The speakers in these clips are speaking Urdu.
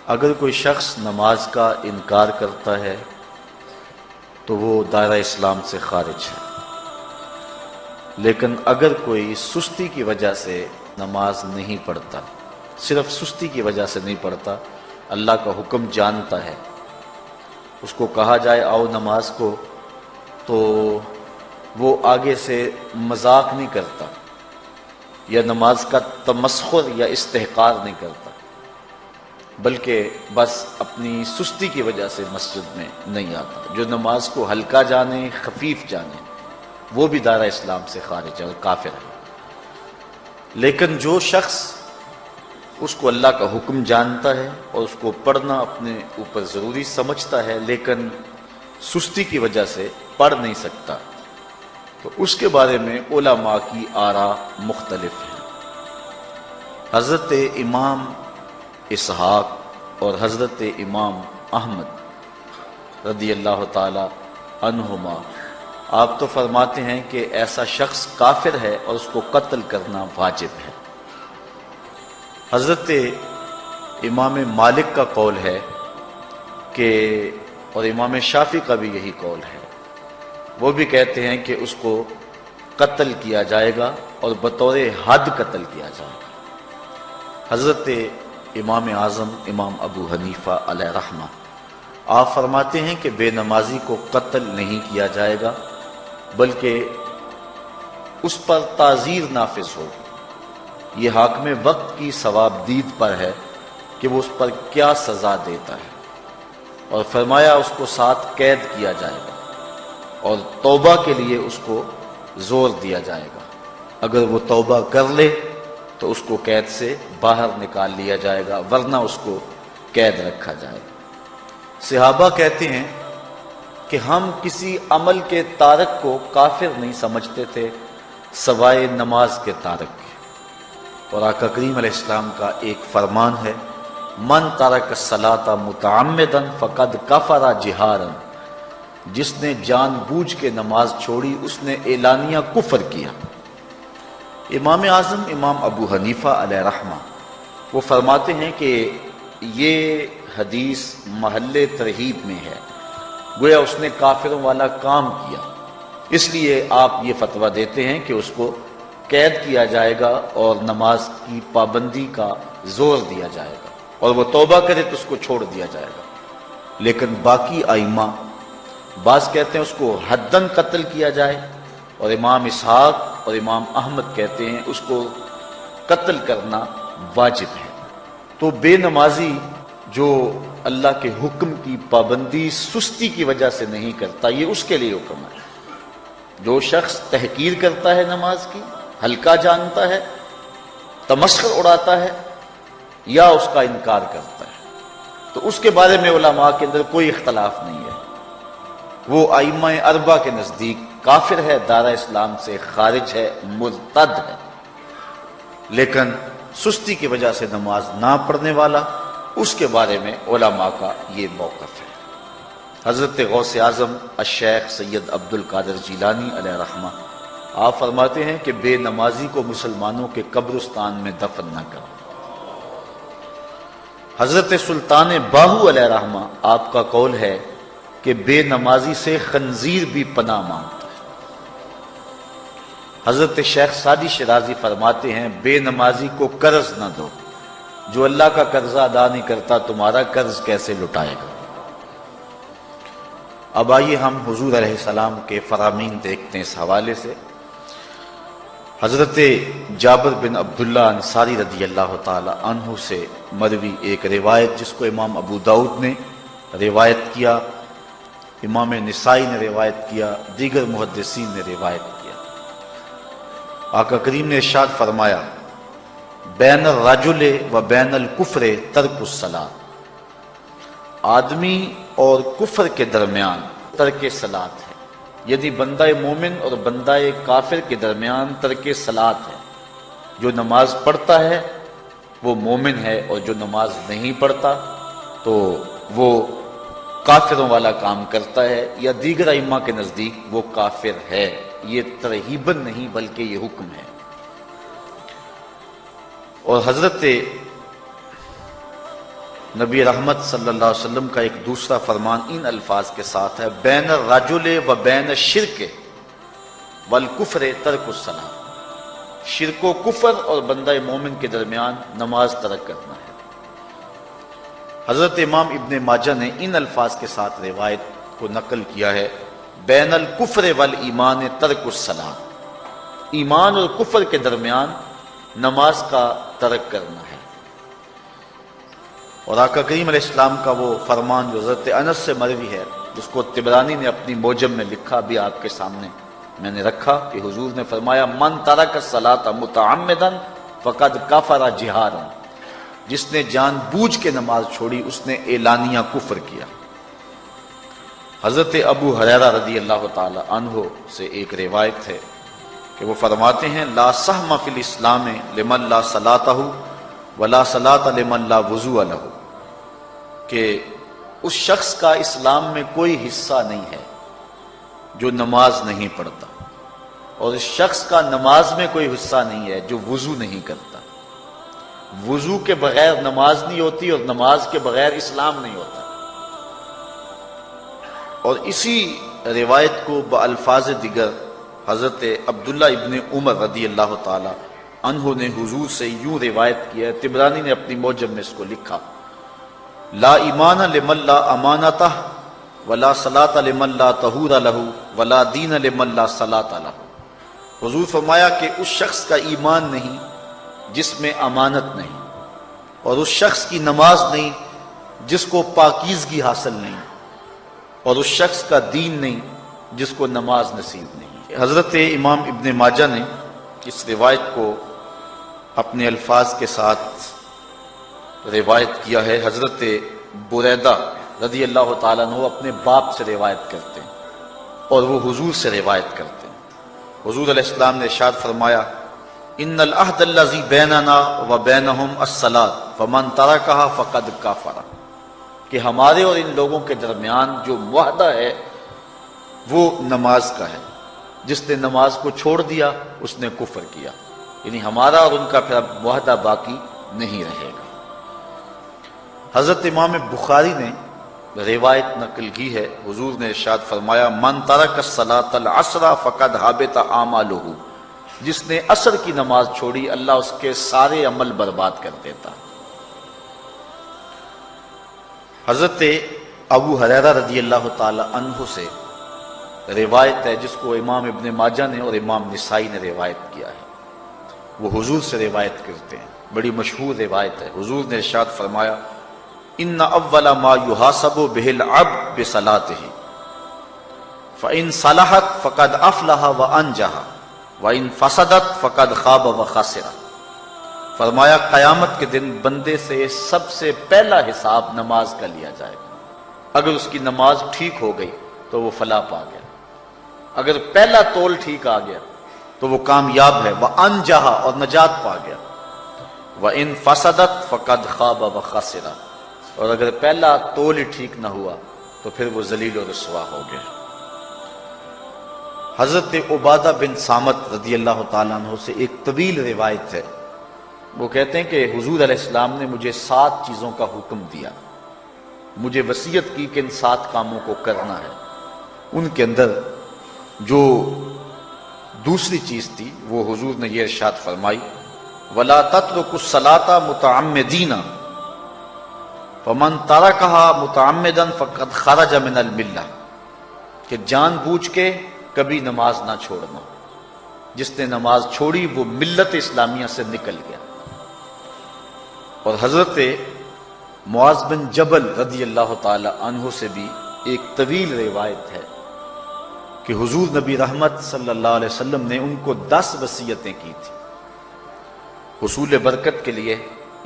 اگر کوئی شخص نماز کا انکار کرتا ہے تو وہ دائرہ اسلام سے خارج ہے، لیکن اگر کوئی سستی کی وجہ سے نماز نہیں پڑھتا، صرف سستی کی وجہ سے نہیں پڑھتا، اللہ کا حکم جانتا ہے، اس کو کہا جائے آؤ نماز کو، تو وہ آگے سے مذاق نہیں کرتا یا نماز کا تمسخر یا استحقار نہیں کرتا، بلکہ بس اپنی سستی کی وجہ سے مسجد میں نہیں آتا۔ جو نماز کو ہلکا جانے، خفیف جانے، وہ بھی دائرہ اسلام سے خارج ہے اور کافر ہے۔ لیکن جو شخص اس کو اللہ کا حکم جانتا ہے اور اس کو پڑھنا اپنے اوپر ضروری سمجھتا ہے لیکن سستی کی وجہ سے پڑھ نہیں سکتا، تو اس کے بارے میں علماء کی آراء مختلف ہیں۔ حضرت امام اسحاق اور حضرت امام احمد رضی اللہ تعالی عنہما آپ تو فرماتے ہیں کہ ایسا شخص کافر ہے اور اس کو قتل کرنا واجب ہے۔ حضرت امام مالک کا قول ہے کہ، اور امام شافعی کا بھی یہی قول ہے، وہ بھی کہتے ہیں کہ اس کو قتل کیا جائے گا اور بطور حد قتل کیا جائے گا۔ حضرت امام اعظم امام ابو حنیفہ علیہ رحمہ آپ فرماتے ہیں کہ بے نمازی کو قتل نہیں کیا جائے گا، بلکہ اس پر تعزیر نافذ ہوگی۔ یہ حاکم وقت کی ثواب دید پر ہے کہ وہ اس پر کیا سزا دیتا ہے، اور فرمایا اس کو 7 قید کیا جائے گا اور توبہ کے لیے اس کو زور دیا جائے گا۔ اگر وہ توبہ کر لے تو اس کو قید سے باہر نکال لیا جائے گا، ورنہ اس کو قید رکھا جائے گا۔ صحابہ کہتے ہیں کہ ہم کسی عمل کے تارک کو کافر نہیں سمجھتے تھے سوائے نماز کے تارک کے، اور آقا کریم علیہ السلام کا ایک فرمان ہے، من ترک الصلاۃ متعمدا فقد کفر جہارا، جس نے جان بوجھ کے نماز چھوڑی اس نے اعلانیہ کفر کیا۔ امام اعظم امام ابو حنیفہ علیہ رحمہ وہ فرماتے ہیں کہ یہ حدیث محل ترہیب میں ہے، گویا اس نے کافروں والا کام کیا، اس لیے آپ یہ فتویٰ دیتے ہیں کہ اس کو قید کیا جائے گا اور نماز کی پابندی کا زور دیا جائے گا، اور وہ توبہ کرے تو اس کو چھوڑ دیا جائے گا۔ لیکن باقی ائمہ بعض کہتے ہیں اس کو حداً قتل کیا جائے، اور امام اسحاق اور امام احمد کہتے ہیں اس کو قتل کرنا واجب ہے۔ تو بے نمازی جو اللہ کے حکم کی پابندی سستی کی وجہ سے نہیں کرتا، یہ اس کے لیے حکم ہے۔ جو شخص تحقیر کرتا ہے نماز کی، ہلکا جانتا ہے، تمسخر اڑاتا ہے یا اس کا انکار کرتا ہے، تو اس کے بارے میں علماء کے اندر کوئی اختلاف نہیں ہے، وہ ائمہ اربعہ کے نزدیک کافر ہے، دائرہ اسلام سے خارج ہے، مرتد ہے۔ لیکن سستی کی وجہ سے نماز نہ پڑھنے والا، اس کے بارے میں علماء کا یہ موقف ہے۔ حضرت غوث اعظم الشیخ سید عبد القادر جیلانی علیہ رحمہ آپ فرماتے ہیں کہ بے نمازی کو مسلمانوں کے قبرستان میں دفن نہ کرو۔ حضرت سلطان باہو علیہ رحمہ آپ کا قول ہے کہ بے نمازی سے خنزیر بھی پناہ مانگتا ہے۔ حضرت شیخ سعدی شیرازی فرماتے ہیں بے نمازی کو قرض نہ دو، جو اللہ کا قرضہ ادا نہیں کرتا تمہارا قرض کیسے لٹائے گا۔ اب آئیے ہم حضور علیہ السلام کے فرامین دیکھتے ہیں اس حوالے سے۔ حضرت جابر بن عبداللہ انصاری رضی اللہ تعالی عنہ سے مروی ایک روایت جس کو امام ابو داؤد نے روایت کیا، امام نسائی نے روایت کیا، دیگر محدثین نے روایت کیا۔ آقا کریم نے ارشاد فرمایا بین الرجل و بین الکفر ترک الصلاۃ، آدمی اور کفر کے درمیان ترک صلاۃ ہے، یعنی بندہ مومن اور بندہ کافر کے درمیان ترک صلاۃ ہے۔ جو نماز پڑھتا ہے وہ مومن ہے، اور جو نماز نہیں پڑھتا تو وہ کافروں والا کام کرتا ہے، یا دیگر ائمہ کے نزدیک وہ کافر ہے۔ یہ ترہیباً نہیں بلکہ یہ حکم ہے۔ اور حضرت نبی رحمت صلی اللہ علیہ وسلم کا ایک دوسرا فرمان ان الفاظ کے ساتھ ہے، بین الرجل و بین الشرک والکفر ترک الصلاۃ، شرک و کفر اور بندہ مومن کے درمیان نماز ترک کرنا ہے۔ حضرت امام ابن ماجہ نے ان الفاظ کے ساتھ روایت کو نقل کیا ہے، بین الکفر والایمان ترک الصلاۃ، ایمان اور کفر کے درمیان نماز کا ترک کرنا ہے۔ اور آقا کریم علیہ السلام کا وہ فرمان جو حضرت انس سے مروی ہے، جس کو طبرانی نے اپنی موجم میں لکھا، بھی آپ کے سامنے میں نے رکھا، کہ حضور نے فرمایا من ترک الصلاۃ متعمدا فقد کفر جہارا، جس نے جان بوجھ کے نماز چھوڑی اس نے اعلانیہ کفر کیا۔ حضرت ابو ہریرہ رضی اللہ تعالی عنہ سے ایک روایت ہے کہ وہ فرماتے ہیں لا سہم فی الاسلام لمن لا صلاۃ ولا صلاۃ لمن لا وضوء لہ، کہ اس شخص کا اسلام میں کوئی حصہ نہیں ہے جو نماز نہیں پڑھتا، اور اس شخص کا نماز میں کوئی حصہ نہیں ہے جو وضو نہیں کرتا۔ وضو کے بغیر نماز نہیں ہوتی اور نماز کے بغیر اسلام نہیں ہوتا۔ اور اسی روایت کو بالفاظ دیگر حضرت عبداللہ ابن عمر رضی اللہ تعالی عنہ نے حضور سے یوں روایت کیا ہے، طبرانی نے اپنی موجم میں اس کو لکھا، لا ایمان لمن لا امانتہ ولا صلاۃ لمن لا طہور لہ ولا دین لمن لا صلاۃ لہ۔ حضور فرمایا کہ اس شخص کا ایمان نہیں جس میں امانت نہیں، اور اس شخص کی نماز نہیں جس کو پاکیزگی حاصل نہیں، اور اس شخص کا دین نہیں جس کو نماز نصیب نہیں۔ حضرت امام ابن ماجہ نے اس روایت کو اپنے الفاظ کے ساتھ روایت کیا ہے۔ حضرت بریدہ رضی اللہ تعالیٰ عنہ اپنے باپ سے روایت کرتے ہیں اور وہ حضور سے روایت کرتے ہیں۔ حضور علیہ السلام نے ارشاد فرمایا ان العہد الذی بیننا و بینہم الصلاۃ فمن ترکھا فقد کفر، کہ ہمارے اور ان لوگوں کے درمیان جو معاہدہ ہے وہ نماز کا ہے، جس نے نماز کو چھوڑ دیا اس نے کفر کیا، یعنی ہمارا اور ان کا پھر اب معاہدہ باقی نہیں رہے گا۔ حضرت امام بخاری نے روایت نقل کی ہے، حضور نے ارشاد فرمایا من ترک الصلاۃ العصر فقد حبط اعمالہ، جس نے عصر کی نماز چھوڑی اللہ اس کے سارے عمل برباد کر دیتا۔ حضرت ابو ہریرہ رضی اللہ تعالی عنہ سے روایت ہے جس کو امام ابن ماجہ نے اور امام نسائی نے روایت کیا ہے، وہ حضور سے روایت کرتے ہیں، بڑی مشہور روایت ہے۔ حضور نے ارشاد فرمایا ان اول ما یحاسب به العبد بصلاته فان صلحت فقد افلح وانجح وان فسدت فقد خاب وخسر۔ فرمایا قیامت کے دن بندے سے سب سے پہلا حساب نماز کا لیا جائے گا، اگر اس کی نماز ٹھیک ہو گئی تو وہ فلاح پا گیا، اگر پہلا تول ٹھیک آ گیا تو وہ کامیاب ہے، وانجح اور نجات پا گیا، وان فسدت فقد خاب وخسر، اور اگر پہلا تول ہی ٹھیک نہ ہوا تو پھر وہ ذلیل و رسوا ہو گیا۔ حضرت عبادہ بن صامت رضی اللہ تعالیٰ عنہ سے ایک طویل روایت ہے، وہ کہتے ہیں کہ حضور علیہ السلام نے مجھے 7 چیزوں کا حکم دیا، مجھے وصیت کی کہ ان 7 کاموں کو کرنا ہے۔ ان کے اندر جو دوسری چیز تھی وہ حضور نے یہ ارشاد فرمائی وَلَا تَتْرُكُوا الصَّلَاةَ مُتَعَمِّدِينَ فَمَن تَرَكَهَا مُتَعَمِّدًا فَقَدْ خَرَجَ مِنَ الْمِلَّةِ، کہ جان بوجھ کے کبھی نماز نہ چھوڑنا، جس نے نماز چھوڑی وہ ملت اسلامیہ سے نکل گیا۔ اور حضرت معاذ بن جبل رضی اللہ تعالی عنہ سے بھی ایک طویل روایت ہے کہ حضور نبی رحمت صلی اللہ علیہ وسلم نے ان کو 10 وصیتیں کی تھی حصول برکت کے لیے۔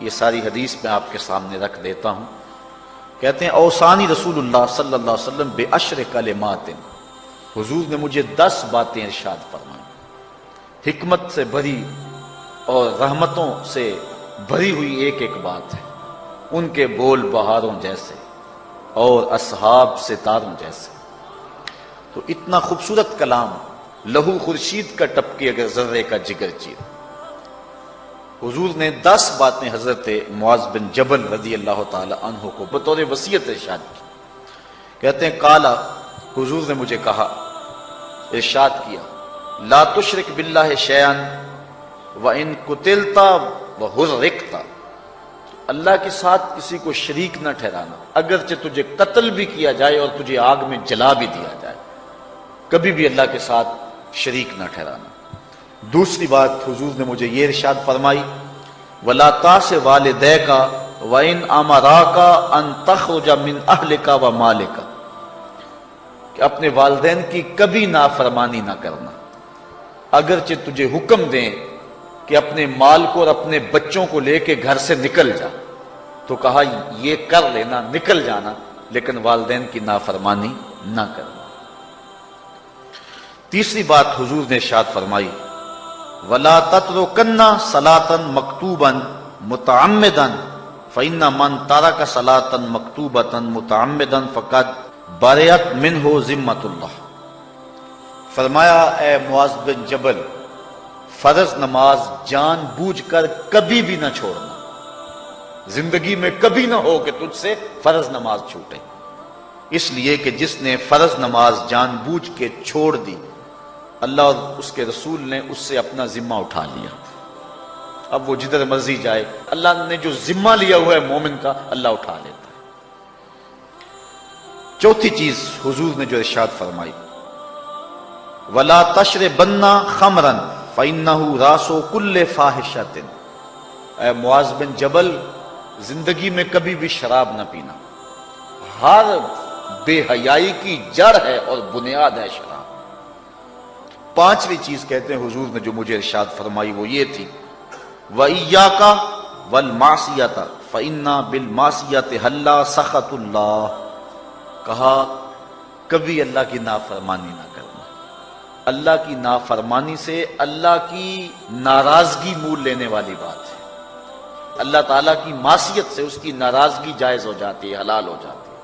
یہ ساری حدیث میں آپ کے سامنے رکھ دیتا ہوں۔ کہتے ہیں اوصانی رسول اللہ صلی اللہ علیہ وسلم بعشر کلمات، حضور نے مجھے 10 باتیں ارشاد فرمائیں، حکمت سے بھری اور رحمتوں سے بھری ہوئی ایک ایک بات ہے، ان کے بول بہاروں جیسے اور اصحاب ستاروں جیسے۔ تو اتنا خوبصورت کلام، لہو خورشید کا ٹپکے اگر ذرے کا جگر چیر۔ حضور نے 10 باتیں حضرت معاذ بن جبل رضی اللہ تعالی عنہ کو بطور وصیت ارشاد کی. کہتے ہیں کالا، حضور نے مجھے کہا، ارشاد کیا، لا تشرک باللہ شیئا وان قتلت وحرقت، اللہ کے ساتھ کسی کو شریک نہ ٹھہرانا، اگرچہ تجھے قتل بھی کیا جائے اور تجھے آگ میں جلا بھی دیا جائے، کبھی بھی اللہ کے ساتھ شریک نہ ٹھہرانا. دوسری بات حضور نے مجھے یہ ارشاد فرمائی، ولا تعص والدیک وان امراک ان تخرج من اہلک ومالک، کہ اپنے والدین کی کبھی نافرمانی نہ کرنا، اگرچہ تجھے حکم دیں کہ اپنے مال کو اور اپنے بچوں کو لے کے گھر سے نکل جا، تو کہا یہ کر لینا، نکل جانا، لیکن والدین کی نافرمانی نہ کرنا. تیسری بات حضور نے ارشاد فرمائی، وَلَا تَتْرُكَنَّ صَلَاةً مَكْتُوبًا مُتَعَمِّدًا فَإِنَّ مَنْ تَرَكَ صَلَاةً مَكْتُوبَةً مُتَعَمِّدًا فَقَدْ بَرِئَتْ مِنْهُ ذِمَّةُ اللَّهِ. فرمایا اے معاذ بن جبل، فرض نماز جان بوجھ کر کبھی بھی نہ چھوڑنا، زندگی میں کبھی نہ ہو کہ تجھ سے فرض نماز چھوٹے، اس لیے کہ جس نے فرض نماز جان بوجھ کے چھوڑ دی، اللہ اور اس کے رسول نے اس سے اپنا ذمہ اٹھا لیا. اب وہ جدھر مرضی جائے، اللہ نے جو ذمہ لیا ہوا ہے مومن کا، اللہ اٹھا لیتا ہے. چوتھی چیز حضور نے جو ارشاد فرمائی، وَلَا تَشْرِبَنَّ خَمْرًا فَإِنَّهُ رَأْسُ كُلِّ فَاحِشَةٍ. اے معاذ بن جبل، زندگی میں کبھی بھی شراب نہ پینا، ہر بے حیائی کی جڑ ہے اور بنیاد ہے شراب. پانچویں چیز کہتے ہیں حضور نے جو مجھے ارشاد فرمائی وہ یہ تھی، وَإِيَّاكَ وَالْمَعْصِيَةَ فَإِنَّ بِالْمَعْصِيَةِ حَلَّ سَخَطُ اللَّهِ. کہا کبھی اللہ کی نافرمانی نہ کرنا، اللہ کی نافرمانی سے اللہ کی ناراضگی مول لینے والی بات ہے. اللہ تعالیٰ کی معصیت سے اس کی ناراضگی جائز ہو جاتی ہے، حلال ہو جاتی ہے.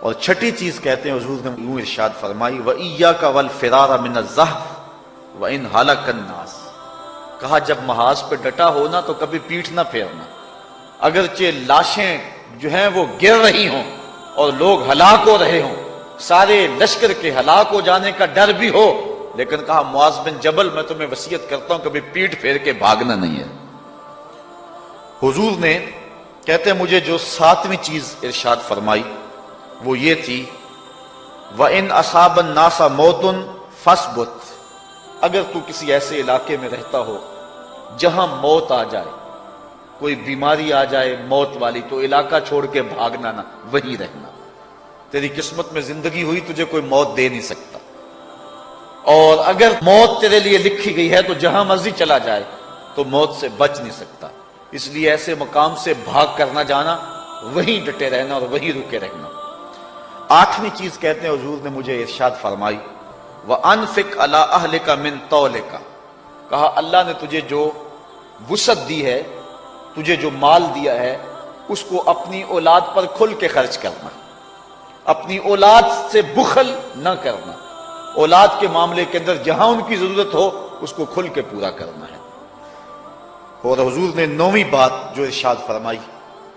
اور چھٹی چیز کہتے ہیں حضور نے یوں ارشاد فرمائی، وَإِيَّاكَ وَالْفِرَارَ مِنَ الزَّحْفِ وَإِنْ هَلَكَ النَّاسِ. کہا جب محاذ پہ ڈٹا ہونا تو کبھی پیٹھ نہ پھیرنا، اگرچہ لاشیں جو ہیں وہ گر رہی ہوں اور لوگ ہلاک ہو رہے ہوں، سارے لشکر کے ہلاک ہو جانے کا ڈر بھی ہو، لیکن کہا معاذ بن جبل میں تمہیں وصیت کرتا ہوں کبھی پیٹھ پھیر کے بھاگنا نہیں ہے. حضور نے کہتے ہیں مجھے جو ساتویں چیز ارشاد فرمائی وہ یہ تھی، وَإِنْ أَصَابَ النَّاسَ مَوْتٌ فَاصْبُتْ. اگر تو کسی ایسے علاقے میں رہتا ہو جہاں موت آ جائے، کوئی بیماری آ جائے موت والی، تو علاقہ چھوڑ کے بھاگنا نہ، وہیں رہنا. تیری قسمت میں زندگی ہوئی، تجھے کوئی موت دے نہیں سکتا، اور اگر موت تیرے لیے لکھی گئی ہے تو جہاں مرضی چلا جائے تو موت سے بچ نہیں سکتا. اس لیے ایسے مقام سے بھاگ کر نہ جانا، وہیں ڈٹے رہنا اور وہیں رکے رہنا. آٹھویں چیز کہتے ہیں حضور نے مجھے ارشاد فرمائی، وَأَنفِقْ عَلَىٰ أَهْلِكَ مِن طَوْلِكَ. کہا اللہ نے تجھے جو وسعت دی ہے، تجھے جو مال دیا ہے، اس کو اپنی اولاد پر کھل کے خرچ کرنا، اپنی اولاد سے بخل نہ کرنا، اولاد کے معاملے کے اندر جہاں ان کی ضرورت ہو اس کو کھل کے پورا کرنا ہے. اور حضور نے نویں بات جو ارشاد فرمائی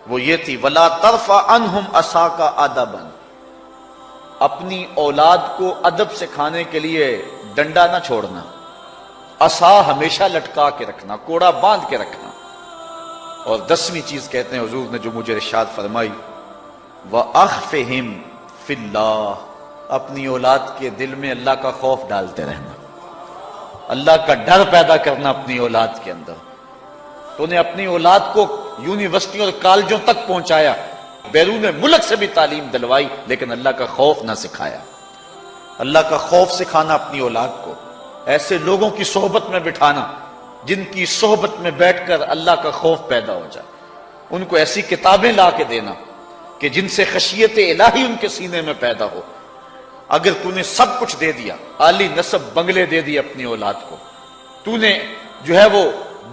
وہ یہ تھی، وَلَا تَرْفَعْ عَنْهُمْ عَصَاكَ أَدَبًا. اپنی اولاد کو ادب سکھانے کے لیے ڈنڈا نہ چھوڑنا، عصا ہمیشہ لٹکا کے رکھنا، کوڑا باندھ کے رکھنا. اور 10ویں چیز کہتے ہیں حضور نے جو مجھے ارشاد فرمائی، وَأَخْفِهِمْ فِي اللَّهِ. اپنی اولاد کے دل میں اللہ کا خوف ڈالتے رہنا، اللہ کا ڈر پیدا کرنا اپنی اولاد کے اندر. تو نے اپنی اولاد کو یونیورسٹی اور کالجوں تک پہنچایا، بیرون ملک سے بھی تعلیم دلوائی، لیکن اللہ کا خوف نہ سکھایا. اللہ کا خوف سکھانا اپنی اولاد کو، ایسے لوگوں کی صحبت میں بٹھانا جن کی صحبت میں بیٹھ کر اللہ کا خوف پیدا ہو جائے. ان کو ایسی کتابیں لا کے دینا کہ جن سے خشیت الہی ان کے سینے میں پیدا ہو. اگر تو نے سب کچھ دے دیا، عالی نسب بنگلے دے دی اپنی اولاد کو، تو نے جو ہے وہ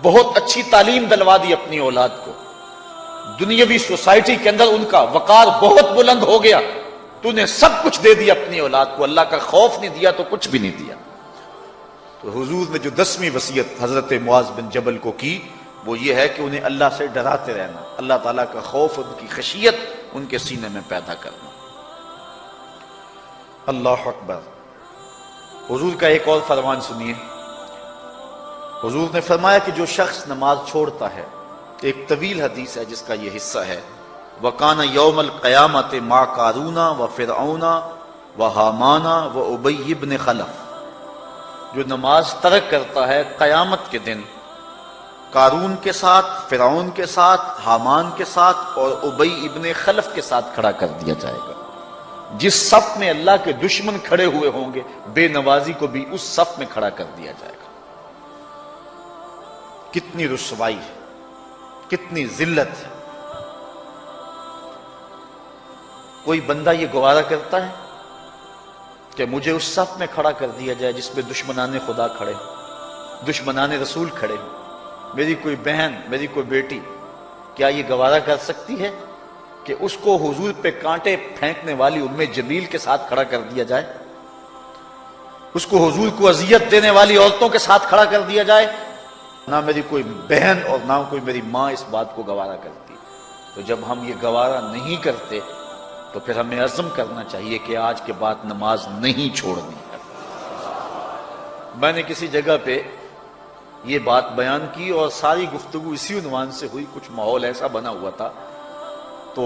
بہت اچھی تعلیم دلوا دی اپنی اولاد کو، دنیاوی سوسائٹی کے اندر ان کا وقار بہت بلند ہو گیا، تو نے سب کچھ دے دیا اپنی اولاد کو، اللہ کا خوف نہیں دیا تو کچھ بھی نہیں دیا. تو حضور نے جو 10ویں وصیت حضرت معاذ بن جبل کو کی وہ یہ ہے کہ انہیں اللہ سے ڈراتے رہنا، اللہ تعالیٰ کا خوف، ان کی خشیت ان کے سینے میں پیدا کرنا۔ اللہ اکبر۔ حضور کا ایک اور فرمان سنیے۔ حضور نے فرمایا کہ جو شخص نماز چھوڑتا ہے، ایک طویل حدیث ہے جس کا یہ حصہ ہے، وَقَانَ يَوْمَ الْقِيَامَةِ مَعَ قَارُونَ وَفِرْعَوْنَ وَحَامَانَ وَأُبَيِّ بْنِ خَلَف، جو نماز ترک کرتا ہے قیامت کے دن قارون کے ساتھ، فرعون کے ساتھ، حامان کے ساتھ اور ابی ابن خلف کے ساتھ کھڑا کر دیا جائے گا۔ جس صف میں اللہ کے دشمن کھڑے ہوئے ہوں گے، بے نمازی کو بھی اس صف میں کھڑا کر دیا جائے گا۔ کتنی رسوائی ہے، کتنی ذلت ہے۔ کوئی بندہ یہ گوارا کرتا ہے کہ مجھے اس صف میں کھڑا کر دیا جائے جس میں دشمنان خدا کھڑے ہوں، دشمنان رسول کھڑے ہوں، میری کوئی بہن، میری کوئی بیٹی کیا یہ گوارا کر سکتی ہے کہ اس کو حضور پہ کانٹے پھینکنے والی ام جمیل کے ساتھ کھڑا کر دیا جائے، اس کو حضور کو اذیت دینے والی عورتوں کے ساتھ کھڑا کر دیا جائے؟ نہ میری کوئی بہن اور نہ کوئی میری ماں اس بات کو گوارا کرتی۔ تو جب ہم یہ گوارا نہیں کرتے تو پھر ہمیں عزم کرنا چاہیے کہ آج کے بعد نماز نہیں چھوڑنی ہے۔ میں نے کسی جگہ پہ یہ بات بیان کی اور ساری گفتگو اسی عنوان سے ہوئی، کچھ ماحول ایسا بنا ہوا تھا، تو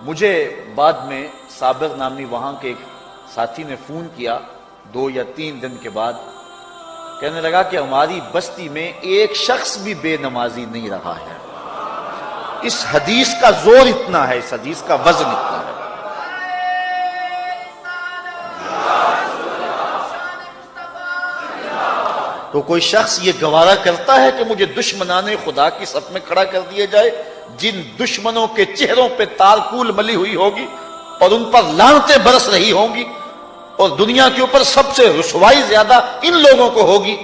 مجھے بعد میں صابر نامی وہاں کے ایک ساتھی نے فون کیا 2 یا 3 دن کے بعد، کہنے لگا کہ ہماری بستی میں ایک شخص بھی بے نمازی نہیں رہا ہے۔ اس حدیث کا زور اتنا ہے، اس حدیث کا وزن اتنا ہے۔ تو کوئی شخص یہ گوارا کرتا ہے کہ مجھے دشمنان خدا کی صف میں کھڑا کر دیا جائے، جن دشمنوں کے چہروں پہ تارکول ملی ہوئی ہوگی اور ان پر لعنتیں برس رہی ہوں گی، اور دنیا کے اوپر سب سے رسوائی زیادہ ان لوگوں کو ہوگی،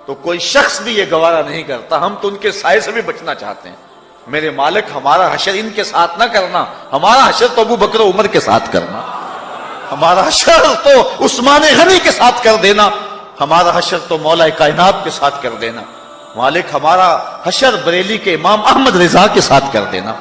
تو کوئی شخص بھی یہ گوارا نہیں کرتا۔ ہم تو ان کے سائے سے بھی بچنا چاہتے ہیں۔ میرے مالک، ہمارا حشر ان کے ساتھ نہ کرنا، ہمارا حشر تو ابو بکر و عمر کے ساتھ کرنا، ہمارا حشر تو عثمان غنی کے ساتھ کر دینا، ہمارا حشر تو مولا کائنات کے ساتھ کر دینا۔ مالک، ہمارا حشر بریلی کے امام احمد رضا کے ساتھ کر دینا،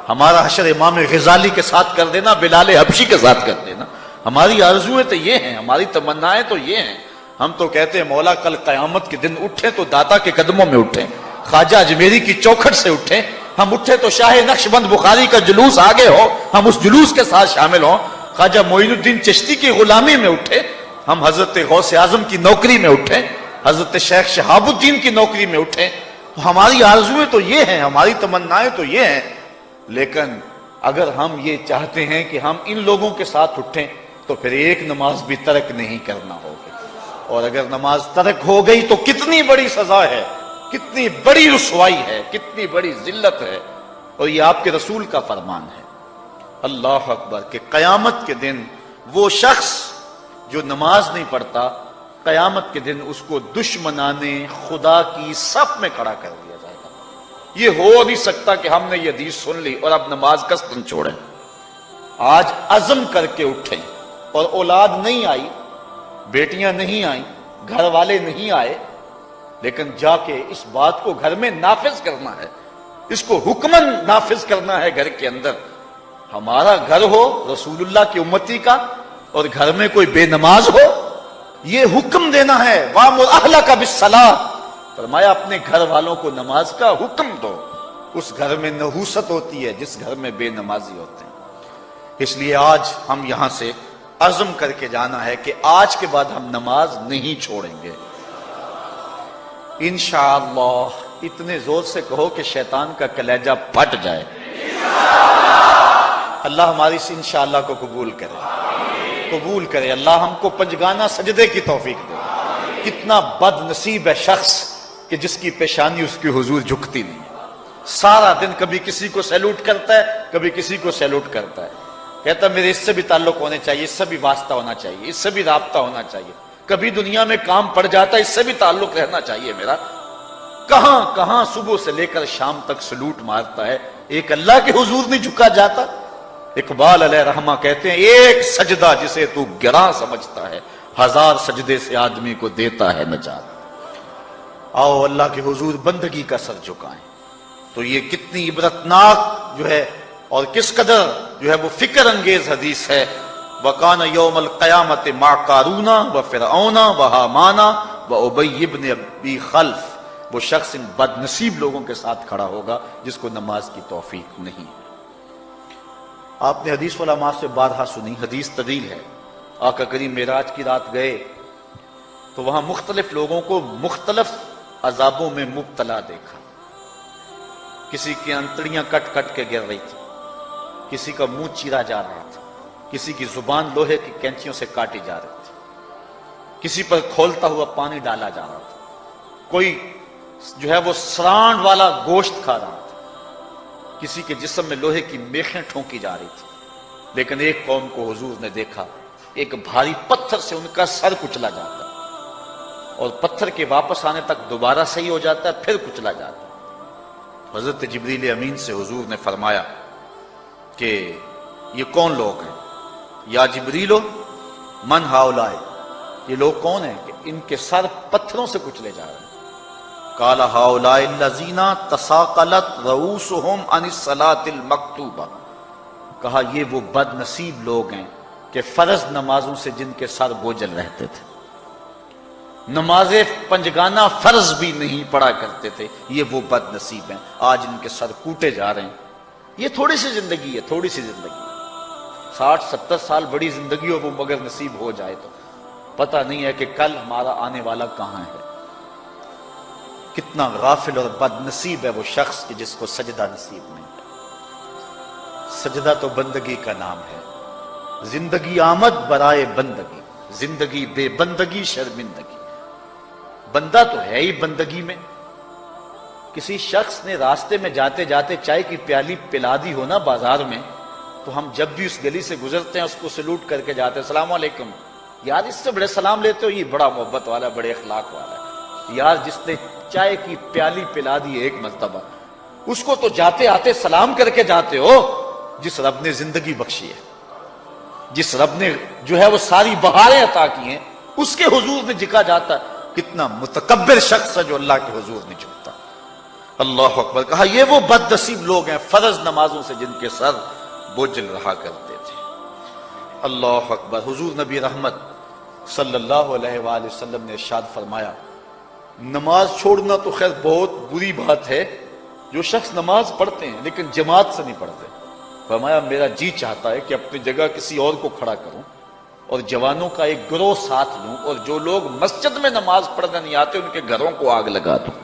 ہمارا حشر امام غزالی کے ساتھ کر دینا، بلال حبشی کے ساتھ کر دینا۔ ہماری آرزویں تو یہ ہیں، ہماری تمنائیں تو یہ ہیں۔ ہم تو کہتے ہیں مولا کل قیامت کے دن اٹھیں تو داتا کے قدموں میں اٹھیں، خواجہ اجمیری کی چوکھٹ سے اٹھیں، ہم اٹھے تو شاہ نقشبند بخاری کا جلوس آگے ہو، ہم اس جلوس کے ساتھ شامل ہوں، خواجہ معین الدین چشتی کی غلامی میں اٹھے، ہم حضرت غوث اعظم کی نوکری میں اٹھیں، حضرت شیخ شہاب الدین کی نوکری میں اٹھیں۔ تو ہماری آرزویں تو یہ ہیں، ہماری تمنائیں تو یہ ہیں، لیکن اگر ہم یہ چاہتے ہیں کہ ہم ان لوگوں کے ساتھ اٹھیں تو پھر ایک نماز بھی ترک نہیں کرنا ہوگی، اور اگر نماز ترک ہو گئی تو کتنی بڑی سزا ہے، کتنی بڑی رسوائی ہے، کتنی بڑی ذلت ہے، اور یہ آپ کے رسول کا فرمان ہے۔ اللہ اکبر، کہ قیامت کے دن وہ شخص جو نماز نہیں پڑھتا، قیامت کے دن اس کو دشمنان خدا کی صف میں کھڑا کر دیا جائے گا۔ یہ ہو نہیں سکتا کہ ہم نے یہ حدیث سن لی اور اب نماز قصداً چھوڑیں۔ آج عزم کر کے اٹھیں، اور اولاد نہیں آئی، بیٹیاں نہیں آئیں، گھر والے نہیں آئے، لیکن جا کے اس بات کو گھر میں نافذ کرنا ہے، اس کو حکماً نافذ کرنا ہے گھر کے اندر۔ ہمارا گھر ہو رسول اللہ کی امتی کا اور گھر میں کوئی بے نماز ہو، یہ حکم دینا ہے، وَأْمُرْ أَهْلَكَ بِالصَّلَاةِ، فرمایا اپنے گھر والوں کو نماز کا حکم دو۔ اس گھر میں نحوست ہوتی ہے جس گھر میں بے نمازی ہوتے ہیں۔ اس لیے آج ہم یہاں سے عزم کر کے جانا ہے کہ آج کے بعد ہم نماز نہیں چھوڑیں گے انشاءاللہ۔ اتنے زور سے کہو کہ شیطان کا کلیجہ پھٹ جائے۔ اللہ ہماری اس انشاءاللہ کو قبول کرے، اللہ ہم کو پنجگانہ سجدے کی توفیق دے۔ کتنا بد نصیب ہے شخص کہ جس کی پیشانی اس کی حضور جھکتی نہیں ہے، سارا دن کبھی کسی کو سیلوٹ کرتا ہے، کبھی کسی کو سیلوٹ کرتا ہے، کہتا میرے اس سے بھی تعلق ہونے چاہیے، اس سے بھی واسطہ ہونا چاہیے، اس سے بھی رابطہ ہونا چاہیے، کبھی دنیا میں کام پڑ جاتا ہے، اس سے بھی تعلق رہنا چاہیے میرا۔ کہاں کہاں صبح سے لے کر شام تک سلوٹ مارتا ہے، ایک اللہ کے حضور نہیں جھکا جاتا۔ اقبال علیہ رحمہ کہتے ہیں ایک سجدہ جسے تو گراں سمجھتا ہے، 1000 سجدے سے آدمی کو دیتا ہے نجات۔ آؤ اللہ کے حضور بندگی کا سر جھکائیں. تو یہ کتنی عبرتناک جو ہے اور کس قدر جو ہے وہ فکر انگیز حدیث ہے. وَقَانَ يَوْمَ الْقِيَامَةِ مَعَ قَارُونَ وَفِرْعَوْنَ وَهَامَانَ وَأُبَيِّ بْنِ أَبِي خَلْف. وہ شخص ان بد نصیب لوگوں کے ساتھ کھڑا ہوگا جس کو نماز کی توفیق نہیں ہے. آپ نے حدیث علماء سے بارہا سنی، حدیث طویل ہے. آقا کریم معراج کی رات گئے تو وہاں مختلف لوگوں کو مختلف عذابوں میں مبتلا دیکھا. کسی کی انتڑیاں کٹ کٹ کے گر رہی تھی، کسی کا منہ چیرا جا رہا تھا، کسی کی زبان لوہے کی کینچیوں سے کاٹی جا رہی تھی، کسی پر کھولتا ہوا پانی ڈالا جا رہا تھا، کوئی جو ہے وہ سرانڈ والا گوشت کھا رہا تھا، کسی کے جسم میں لوہے کی میخیں ٹھونکی جا رہی تھی. لیکن ایک قوم کو حضور نے دیکھا، ایک بھاری پتھر سے ان کا سر کچلا جاتا اور پتھر کے واپس آنے تک دوبارہ صحیح ہو جاتا ہے، پھر کچلا جاتا ہے. حضرت جبریل امین سے حضور نے فرمایا کہ یہ کون لوگ ہیں؟ یا جبریلو من ہاؤلائے، یہ لوگ کون ہیں کہ ان کے سر پتھروں سے کچلے جا رہے ہیں؟ قال ہاؤلائے الذین تثاقلت رؤوسہم عن الصلاۃ المکتوبہ. کہا یہ وہ بد نصیب لوگ ہیں کہ فرض نمازوں سے جن کے سر بوجھل رہتے تھے، نماز پنجگانہ فرض بھی نہیں پڑھا کرتے تھے، یہ وہ بد نصیب ہیں. آج ان کے سر کوٹے جا رہے ہیں. یہ تھوڑی سی زندگی ہے، تھوڑی سی زندگی ہے. 60-70 سال بڑی زندگی ہو وہ مگر نصیب ہو جائے تو پتہ نہیں ہے کہ کل ہمارا آنے والا کہاں ہے. کتنا غافل اور بد نصیب ہے وہ شخص کہ جس کو سجدہ نصیب نہیں ہے. سجدہ تو بندگی کا نام ہے. زندگی آمد برائے بندگی، زندگی بے بندگی شرمندگی. بندہ تو ہے ہی بندگی میں. کسی شخص نے راستے میں جاتے جاتے چائے کی پیالی پلا دی ہو نا بازار میں، تو ہم جب بھی اس گلی سے گزرتے ہیں اس کو سلوٹ کر کے جاتے ہیں، السلام علیکم. یار اس سے بڑے سلام لیتے ہو، یہ بڑا محبت والا، بڑے اخلاق والا ہے. یار جس نے چائے کی پیالی پلا دی ایک مرتبہ، اس کو تو جاتے آتے سلام کر کے جاتے ہو. جس رب نے زندگی بخشی ہے، جس رب نے جو ہے وہ ساری بہاریں عطا کی ہیں، اس کے حضور میں جھکا جاتا ہے. کتنا متکبر شخص ہے جو اللہ کے حضور نہیں جھکتا. اللہ اکبر. کہا یہ وہ بد نصیب لوگ ہیں فرض نمازوں سے جن کے سر بوجھل رہا کرتے تھے. اللہ اکبر. حضور نبی رحمت صلی اللہ علیہ وآلہ وسلم نے ارشاد فرمایا، نماز چھوڑنا تو خیر بہت بری بات ہے. جو شخص نماز پڑھتے ہیں لیکن جماعت سے نہیں پڑھتے، فرمایا میرا جی چاہتا ہے کہ اپنی جگہ کسی اور کو کھڑا کروں اور جوانوں کا ایک گروہ ساتھ لوں، اور جو لوگ مسجد میں نماز پڑھنے نہیں آتے ان کے گھروں کو آگ لگا دوں.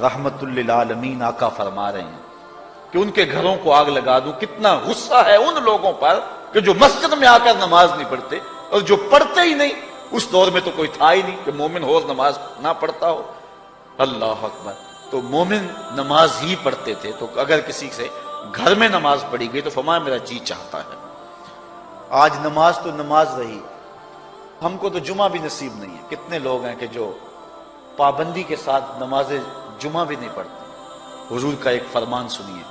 رحمت للعالمین آقا فرما رہے ہیں کہ ان کے گھروں کو آگ لگا دوں. کتنا غصہ ہے ان لوگوں پر کہ جو مسجد میں آ کر نماز نہیں پڑھتے، اور جو پڑھتے ہی نہیں. اس دور میں تو کوئی تھا ہی نہیں کہ مومن ہو نماز نہ پڑھتا ہو. اللہ اکبر. تو مومن نماز ہی پڑھتے تھے. تو اگر کسی سے گھر میں نماز پڑھی گئی تو فرمایا میرا جی چاہتا ہے. آج نماز تو نماز رہی، ہم کو تو جمعہ بھی نصیب نہیں ہے. کتنے لوگ ہیں کہ جو پابندی کے ساتھ نماز جمعہ بھی نہیں پڑھتے. حضور کا ایک فرمان سنیے.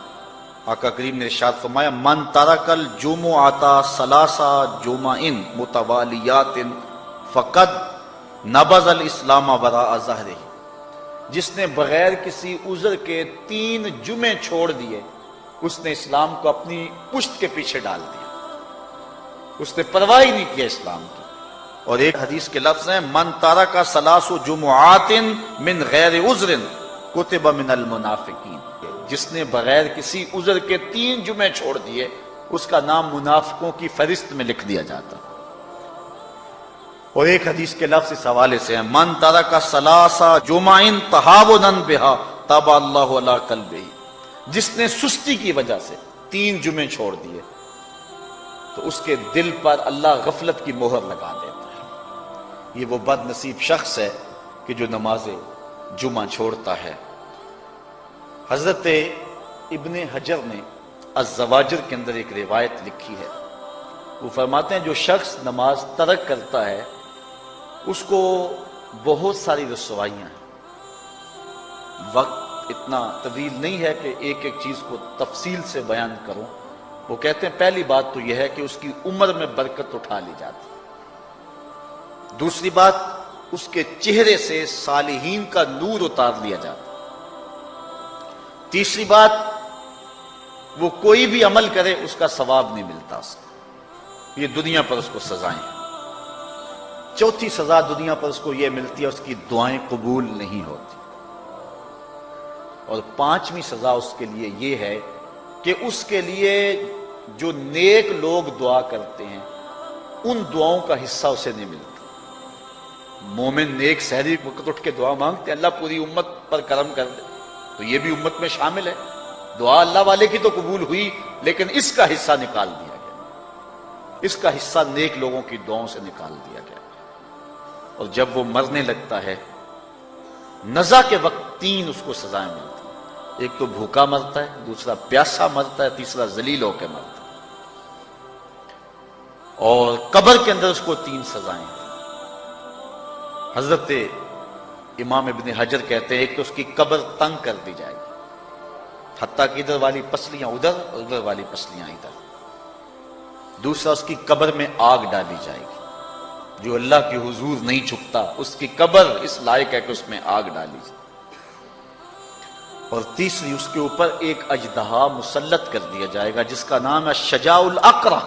آقا کریم نے ارشاد فرمایا، من ترک الجمعۃ ثلاث جمع متوالیات فقد نبذ الاسلام وراء ظہرہ. جس نے بغیر کسی عذر کے 3 جمعے چھوڑ دیے، اس نے اسلام کو اپنی پشت کے پیچھے ڈال دیا. اس نے پرواہ ہی نہیں کیا اسلام کی. اور ایک حدیث کے لفظ ہیں، من ترک ثلاث جمعات من غیر عذر کتب من المنافقین. جس نے بغیر کسی عذر کے 3 جمعے چھوڑ دیے، اس کا نام منافقوں کی فہرست میں لکھ دیا جاتا. اور ایک حدیث کے لفظ اس حوالے سے ہیں، من ترک ثلاث جمع تہاونا بها طبع اللہ علی قلبہ. جس نے سستی کی وجہ سے 3 جمعے چھوڑ دیے تو اس کے دل پر اللہ غفلت کی مہر لگا دیتا ہے. یہ وہ بد نصیب شخص ہے کہ جو نماز جمعہ چھوڑتا ہے. حضرت ابن حجر نے الزواجر کے اندر ایک روایت لکھی ہے. وہ فرماتے ہیں جو شخص نماز ترک کرتا ہے اس کو بہت ساری رسوائیاں ہیں. وقت اتنا طویل نہیں ہے کہ ایک ایک چیز کو تفصیل سے بیان کروں. وہ کہتے ہیں پہلی بات تو یہ ہے کہ اس کی عمر میں برکت اٹھا لی جاتی. دوسری بات اس کے چہرے سے صالحین کا نور اتار لیا جاتا۔ تیسری بات، وہ کوئی بھی عمل کرے اس کا ثواب نہیں ملتا اس کو، یہ دنیا پر اس کو سزائیں ہیں۔ چوتھی سزا دنیا پر اس کو یہ ملتی ہے، اس کی دعائیں قبول نہیں ہوتی۔ اور پانچویں سزا اس کے لیے یہ ہے کہ اس کے لیے جو نیک لوگ دعا کرتے ہیں ان دعاؤں کا حصہ اسے نہیں ملتا۔ مومن نیک سحری وقت اٹھ کے دعا مانگتے ہیں اللہ پوری امت پر کرم کر دے، تو یہ بھی امت میں شامل ہے۔ دعا اللہ والے کی تو قبول ہوئی، لیکن اس کا حصہ نکال دیا گیا، اس کا حصہ نیک لوگوں کی دعاؤں سے نکال دیا گیا۔ اور جب وہ مرنے لگتا ہے، نزا کے وقت تین اس کو سزائیں ملتی ہیں۔ ایک تو بھوکا مرتا ہے، دوسرا پیاسا مرتا ہے، تیسرا ذلیل ہو کے مرتا ہے۔ اور قبر کے اندر اس کو تین سزائیں ہیں۔ حضرت امام ابن حجر کہتے ہیں ایک تو اس کی قبر تنگ کر دی جائے گی، حتیٰ کہ ادھر والی پسلیاں ادھر اور ادھر والی پسلیاں ادھر۔ دوسرا، اس کی قبر میں آگ ڈالی جائے گی، جو اللہ کے حضور نہیں چھپتا اس کی قبر اس لائق ہے کہ اس میں آگ ڈالی جائے۔ اور تیسری، اس کے اوپر ایک اژدہا مسلط کر دیا جائے گا جس کا نام ہے شجاع الاقرع،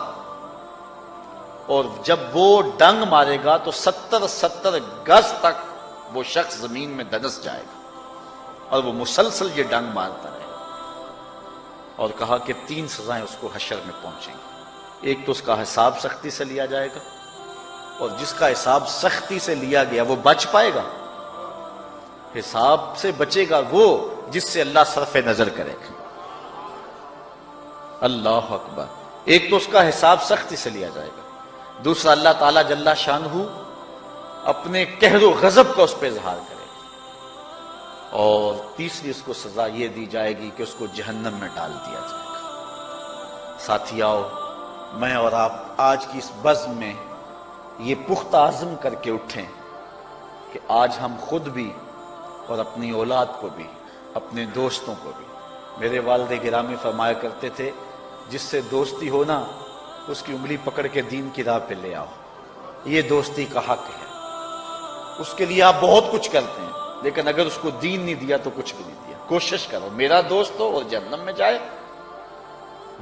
اور جب وہ ڈنگ مارے گا تو 70 گز تک وہ شخص زمین میں دنس جائے گا، اور وہ مسلسل یہ ڈنگ مارتا رہے گا۔ اور کہا کہ تین سزائیں اس کو حشر میں پہنچیں گی۔ ایک تو اس کا حساب سختی سے لیا جائے گا، اور جس کا حساب سختی سے لیا گیا وہ بچ پائے گا؟ حساب سے بچے گا وہ جس سے اللہ صرف نظر کرے گا۔ اللہ اکبر۔ ایک تو اس کا حساب سختی سے لیا جائے گا، دوسرا اللہ تعالیٰ جل شانہ اپنے قہر و غضب کا اس پہ اظہار کرے گا، اور تیسری اس کو سزا یہ دی جائے گی کہ اس کو جہنم میں ڈال دیا جائے گا۔ ساتھیاؤ، میں اور آپ آج کی اس بزم میں یہ پختہ عزم کر کے اٹھیں کہ آج ہم خود بھی اور اپنی اولاد کو بھی، اپنے دوستوں کو بھی، میرے والد گرامی فرمایا کرتے تھے جس سے دوستی ہونا اس کی انگلی پکڑ کے دین کی راہ پہ لے آؤ، یہ دوستی کا حق ہے۔ اس کے لیے آپ بہت کچھ کرتے ہیں، لیکن اگر اس کو دین نہیں دیا تو کچھ بھی نہیں دیا۔ کوشش کرو میرا دوست ہو اور جہنم میں جائے۔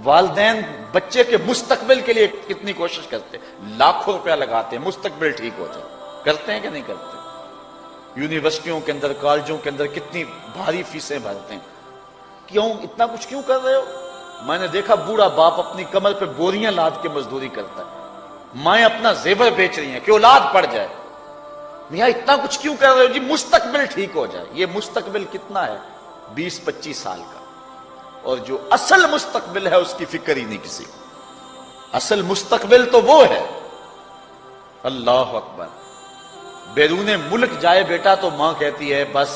والدین بچے کے مستقبل کے لیے کتنی کوشش کرتے ہیں، لاکھوں روپیہ لگاتے ہیں مستقبل ٹھیک ہو جائے، کرتے ہیں کہ نہیں کرتے؟ یونیورسٹیوں کے اندر، کالجوں کے اندر کتنی بھاری فیسیں بھرتے ہیں۔ کیوں اتنا کچھ کیوں کر رہے ہو؟ میں نے دیکھا بوڑھا باپ اپنی کمر پہ بوریاں لاد کے مزدوری کرتا ہے، مائیں اپنا زیور بیچ رہی ہیں کہ اولاد پڑ جائے۔ میاں اتنا کچھ کیوں کر رہے ہو؟ جی مستقبل ٹھیک ہو جائے۔ یہ مستقبل کتنا ہے؟ 20-25 سال کا، اور جو اصل مستقبل ہے اس کی فکر ہی نہیں کسی کو۔ اصل مستقبل تو وہ ہے۔ اللہ اکبر۔ بیرون ملک جائے بیٹا تو ماں کہتی ہے بس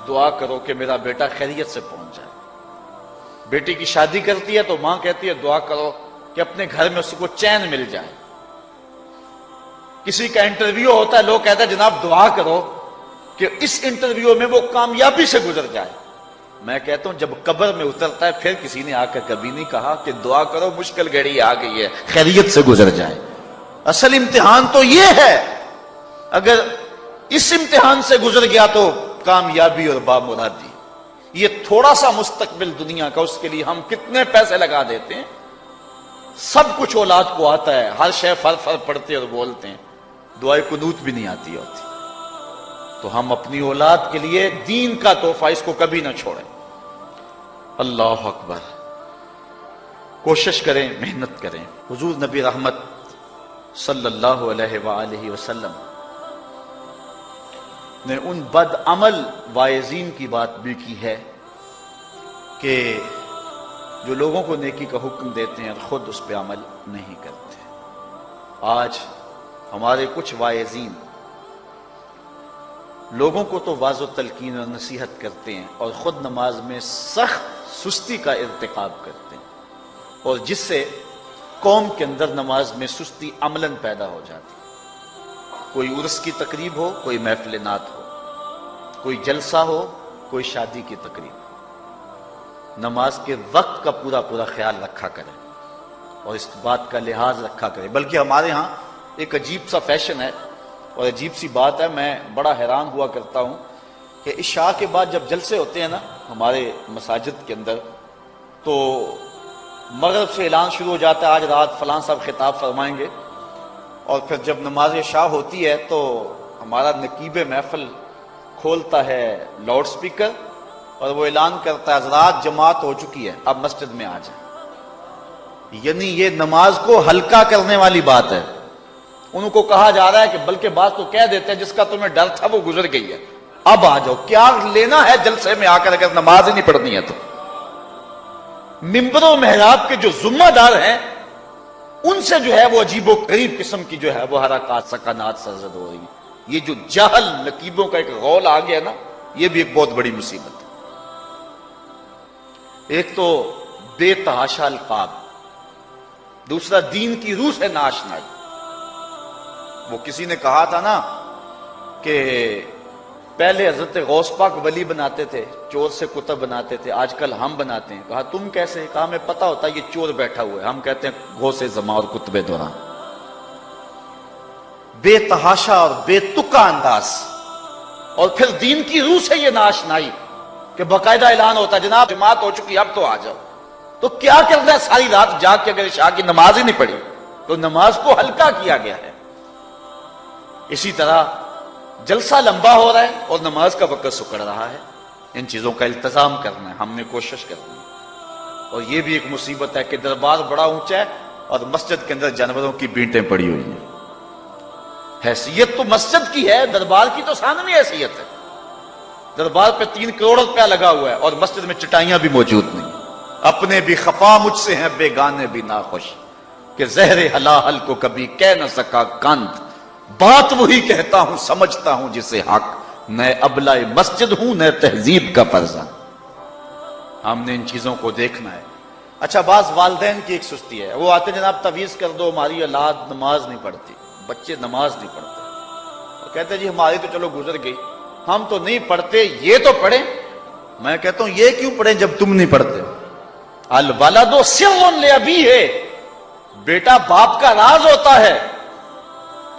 دعا کرو کہ میرا بیٹا خیریت سے پہنچ جائے۔ بیٹی کی شادی کرتی ہے تو ماں کہتی ہے دعا کرو کہ اپنے گھر میں اس کو چین مل جائے۔ کسی کا انٹرویو ہوتا ہے، لوگ کہتے ہیں جناب دعا کرو کہ اس انٹرویو میں وہ کامیابی سے گزر جائے۔ میں کہتا ہوں جب قبر میں اترتا ہے پھر کسی نے آ کر کبھی نہیں کہا کہ دعا کرو مشکل گھڑی آ گئی ہے خیریت سے گزر جائے۔ اصل امتحان تو یہ ہے، اگر اس امتحان سے گزر گیا تو کامیابی اور بامرادی۔ یہ تھوڑا سا مستقبل دنیا کا، اس کے لیے ہم کتنے پیسے لگا دیتے ہیں۔ سب کچھ اولاد کو آتا ہے، ہر شے فر فر پڑھتے اور بولتے ہیں، دعائے قنوت بھی نہیں آتی ہوتی۔ تو ہم اپنی اولاد کے لیے دین کا تحفہ اس کو کبھی نہ چھوڑیں۔ اللہ اکبر۔ کوشش کریں، محنت کریں۔ حضور نبی رحمت صلی اللہ علیہ وآلہ وسلم نے ان بد عمل واعظین کی بات بھی کی ہے کہ جو لوگوں کو نیکی کا حکم دیتے ہیں اور خود اس پہ عمل نہیں کرتے۔ آج ہمارے کچھ واعظین لوگوں کو تو واعظ و تلقین اور نصیحت کرتے ہیں اور خود نماز میں سخت سستی کا ارتکاب کرتے ہیں، اور جس سے قوم کے اندر نماز میں سستی عملاً پیدا ہو جاتی ہے۔ کوئی عرس کی تقریب ہو، کوئی محفل نعت ہو، کوئی جلسہ ہو، کوئی شادی کی تقریب، نماز کے وقت کا پورا خیال رکھا کریں اور اس بات کا لحاظ رکھا کریں۔ بلکہ ہمارے ہاں ایک عجیب سا فیشن ہے، اور عجیب سی بات ہے، میں بڑا حیران ہوا کرتا ہوں کہ عشاء کے بعد جب جلسے ہوتے ہیں نا ہمارے مساجد کے اندر، تو مغرب سے اعلان شروع ہو جاتا ہے آج رات فلاں صاحب خطاب فرمائیں گے، اور پھر جب نماز عشاء ہوتی ہے تو ہمارا نقیب محفل کھولتا ہے لاؤڈ سپیکر اور وہ اعلان کرتا ہے حضرات جماعت ہو چکی ہے، اب مسجد میں آ جائیں۔ یعنی یہ نماز کو ہلکا کرنے والی بات ہے۔ ان کو کہا جا رہا ہے کہ بلکہ بات تو کہہ دیتے ہیں جس کا تمہیں ڈر تھا وہ گزر گئی ہے، اب آ جاؤ، کیا لینا ہے جلسے میں آ کر اگر نماز ہی نہیں پڑھنی ہے تو۔ ممبر و محراب کے جو ذمہ دار ہیں ان سے جو ہے وہ عجیب و غریب قسم کی جو ہے وہ حرکات سکنات سرزد ہو رہی ہے۔ یہ جو جہل نقیبوں کا ایک غول آ گیا نا، یہ بھی ایک بہت بڑی مصیبت ہے۔ ایک تو بے تحاشا القاب، دوسرا دین کی روح سے ناشنائی۔ وہ کسی نے کہا تھا نا کہ پہلے حضرت غوث پاک ولی بناتے تھے، چور سے کتب بناتے تھے، آج کل ہم بناتے ہیں۔ کہا تم کیسے؟ کہا ہمیں پتا ہوتا ہے یہ چور بیٹھا ہوا ہے، ہم کہتے ہیں غوث زماں اور کتب دوران۔ بے تحاشا اور بے تکا انداز، اور پھر دین کی روح سے یہ ناشنائی کہ باقاعدہ اعلان ہوتا ہے جناب جماعت ہو چکی اب تو آ جاؤ۔ تو کیا کرنا ہے ساری رات جاگ کے اگر عشاء کی نماز ہی نہیں پڑھی تو نماز کو ہلکا کیا گیا ہے۔ اسی طرح جلسہ لمبا ہو رہا ہے اور نماز کا وقت سکڑ رہا ہے۔ ان چیزوں کا التزام کرنا ہے، ہم نے کوشش کرنی ہے۔ اور یہ بھی ایک مصیبت ہے کہ دربار بڑا اونچا ہے اور مسجد کے اندر جانوروں کی بینٹیں پڑی ہوئی ہیں۔ حیثیت تو مسجد کی ہے، دربار کی تو ثانوی حیثیت ہے۔ دربار پہ 3 کروڑ روپیہ لگا ہوا ہے اور مسجد میں چٹائیاں بھی موجود نہیں۔ اپنے بھی خفا مجھ سے ہیں بیگانے بھی ناخوش، کہ زہر حلاحل کو کبھی کہہ نہ سکا کند، بات وہی کہتا ہوں سمجھتا ہوں جسے حق، نہ ابلہ مسجد ہوں نہ تہذیب کا فرزند۔ ہم نے ان چیزوں کو دیکھنا ہے۔ اچھا، بعض والدین کی ایک سستی ہے، وہ آتے جناب تعویذ کر دو، ہماری اولاد نماز نہیں پڑھتی، بچے نماز نہیں پڑھتے، وہ کہتے جی ہماری تو چلو گزر گئی، ہم تو نہیں پڑھتے، یہ تو پڑھیں۔ میں کہتا ہوں یہ کیوں پڑھیں جب تم نہیں پڑھتے؟ الولد سر لابیہ، بیٹا باپ کا راز ہوتا ہے۔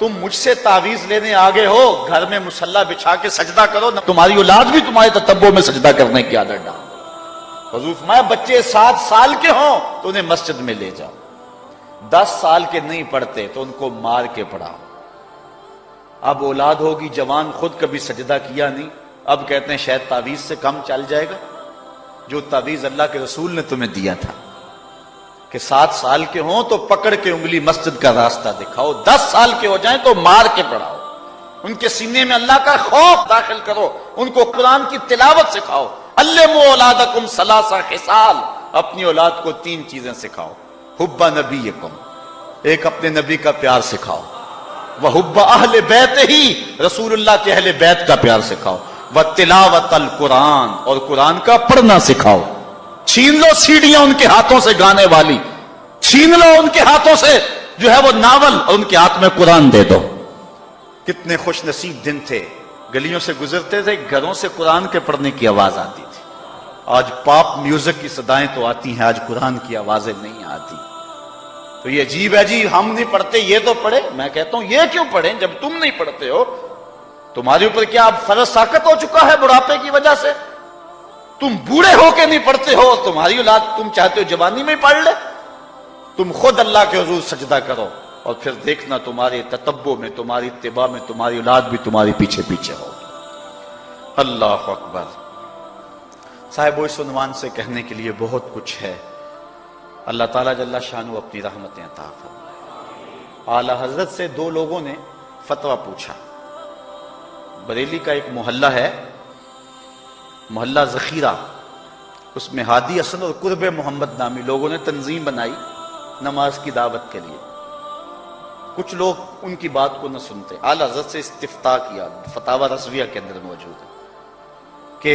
تم مجھ سے تعویذ لینے آگے ہو، گھر میں مصلی بچھا کے سجدہ کرو، تمہاری اولاد بھی تمہارے تتبع میں سجدہ کرنے کی عادت ڈال۔ حضور فرمایا بچے 7 سال کے ہوں تو انہیں مسجد میں لے جاؤ، 10 سال کے نہیں پڑھتے تو ان کو مار کے پڑھاؤ۔ اب اولاد ہوگی جوان، خود کبھی سجدہ کیا نہیں، اب کہتے ہیں شاید تعویذ سے کم چل جائے گا۔ جو تعویذ اللہ کے رسول نے تمہیں دیا تھا کہ 7 سال کے ہوں تو پکڑ کے انگلی مسجد کا راستہ دکھاؤ، 10 سال کے ہو جائیں تو مار کے پڑھاؤ، ان کے سینے میں اللہ کا خوف داخل کرو، ان کو قرآن کی تلاوت سکھاؤ۔ علموا اولادکم 3 خصال، اپنی اولاد کو 3 چیزیں سکھاؤ۔ حب نبیکم، ایک اپنے نبی کا پیار سکھاؤ، وحب اہل بیت ہی، رسول اللہ کے اہل بیت کا پیار سکھاؤ، وتلاوت القرآن، اور قرآن کا پڑھنا سکھاؤ۔ چھین لو سیڑیاں ان کے ہاتھوں سے گانے والی، چھین لو ان کے ہاتھوں سے جو ہے وہ ناول، اور ان کے ہاتھ میں قرآن دے دو۔ کتنے خوش نصیب دن تھے، گلیوں سے گزرتے تھے، گھروں سے قرآن کے پڑھنے کی آواز آتی تھی۔ آج پاپ میوزک کی صدائیں تو آتی ہیں، آج قرآن کی آوازیں نہیں آتی۔ تو یہ عجیب ہے جی، ہم نہیں پڑھتے یہ تو پڑھے۔ میں کہتا ہوں یہ کیوں پڑھیں جب تم نہیں پڑھتے ہو؟ تمہارے اوپر کیا اب فرض ساقط ہو چکا ہے بڑھاپے کی وجہ سے؟ تم بوڑھے ہو کے نہیں پڑھتے ہو، تمہاری اولاد تم چاہتے ہو جوانی میں پڑھ لے؟ تم خود اللہ کے حضور سجدہ کرو اور پھر دیکھنا تمہارے تتبع میں، تمہاری اتباع میں تمہاری اولاد بھی تمہاری پیچھے پیچھے ہو۔ اللہ اکبر۔ صاحب اس عنوان سے کہنے کے لیے بہت کچھ ہے۔ اللہ تعالیٰ جل شانہ اپنی رحمتیں عطا فرمائے۔ اعلی حضرت سے 2 لوگوں نے فتویٰ پوچھا۔ بریلی کا ایک محلہ ہے، محلہ ذخیرہ، اس میں ہادی حسن اور قرب محمد نامی لوگوں نے تنظیم بنائی نماز کی دعوت کے لیے۔ کچھ لوگ ان کی بات کو نہ سنتے۔ اعلی حضرت سے استفتاء کیا، فتاوی رضویہ کے اندر موجود ہے کہ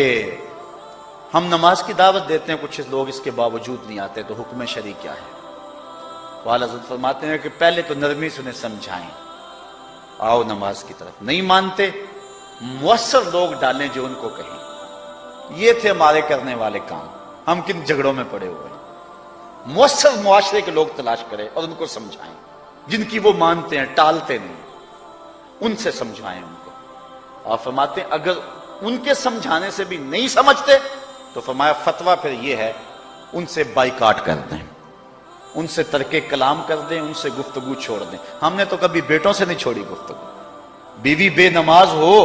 ہم نماز کی دعوت دیتے ہیں، کچھ لوگ اس کے باوجود نہیں آتے، تو حکم شرعی کیا ہے؟ اعلی حضرت فرماتے ہیں کہ پہلے تو نرمی سے انہیں سمجھائیں، آؤ نماز کی طرف۔ نہیں مانتے، مؤثر لوگ ڈالیں جو ان کو کہیں۔ یہ تھے ہمارے کرنے والے کام، ہم کن جھگڑوں میں پڑے ہوئے ہیں۔ مؤثر معاشرے کے لوگ تلاش کریں اور ان کو سمجھائیں، جن کی وہ مانتے ہیں، ٹالتے نہیں۔ ان سے سمجھائیں ان کو۔ آپ فرماتے ہیں اگر ان کے سمجھانے سے بھی نہیں سمجھتے تو فرمایا فتویٰ پھر یہ ہے ان سے بائیکاٹ کر دیں، ان سے ترک کلام کر دیں، ان سے گفتگو چھوڑ دیں۔ ہم نے تو کبھی بیٹوں سے نہیں چھوڑی گفتگو، بیوی بے نماز ہو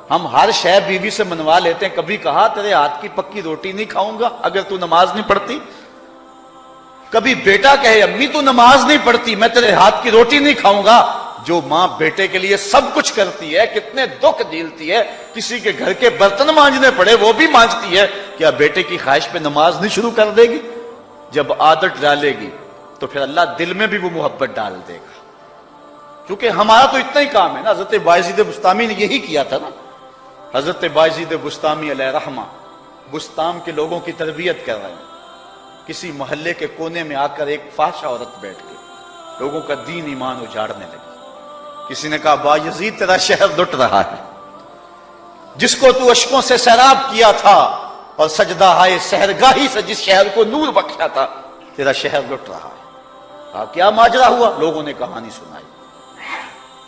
ہم ہر شے بیوی سے منوا لیتے ہیں۔ کبھی کہا تیرے ہاتھ کی پکی روٹی نہیں کھاؤں گا اگر تو نماز نہیں پڑھتی؟ کبھی بیٹا کہے امی تو نماز نہیں پڑھتی میں تیرے ہاتھ کی روٹی نہیں کھاؤں گا؟ جو ماں بیٹے کے لیے سب کچھ کرتی ہے، کتنے دکھ جھیلتی ہے، کسی کے گھر کے برتن مانجنے پڑے وہ بھی مانجتی ہے، کیا بیٹے کی خواہش پہ نماز نہیں شروع کر دے گی؟ جب عادت ڈالے گی تو پھر اللہ دل میں بھی وہ محبت ڈال دے گا۔ کیونکہ ہمارا تو اتنا ہی کام ہے نا، حضرت بایزید بسطامی نے یہی کیا تھا نا۔ حضرت بایزید بسطامی علیہ رحمہ بسطام کے لوگوں کی تربیت کر رہے ہیں، کسی محلے کے کونے میں آ کر ایک فاحشہ عورت بیٹھ کے لوگوں کا دین ایمان اجاڑنے لگی۔ کسی نے کہا بایزید تیرا شہر لٹ رہا ہے، جس کو تو اشکوں سے سیراب کیا تھا اور سجدہ ہائے سحرگاہی سے جس شہر کو نور بخشا تھا، تیرا شہر لٹ رہا ہے۔ کیا ماجرا ہوا؟ لوگوں نے کہانی سنائی۔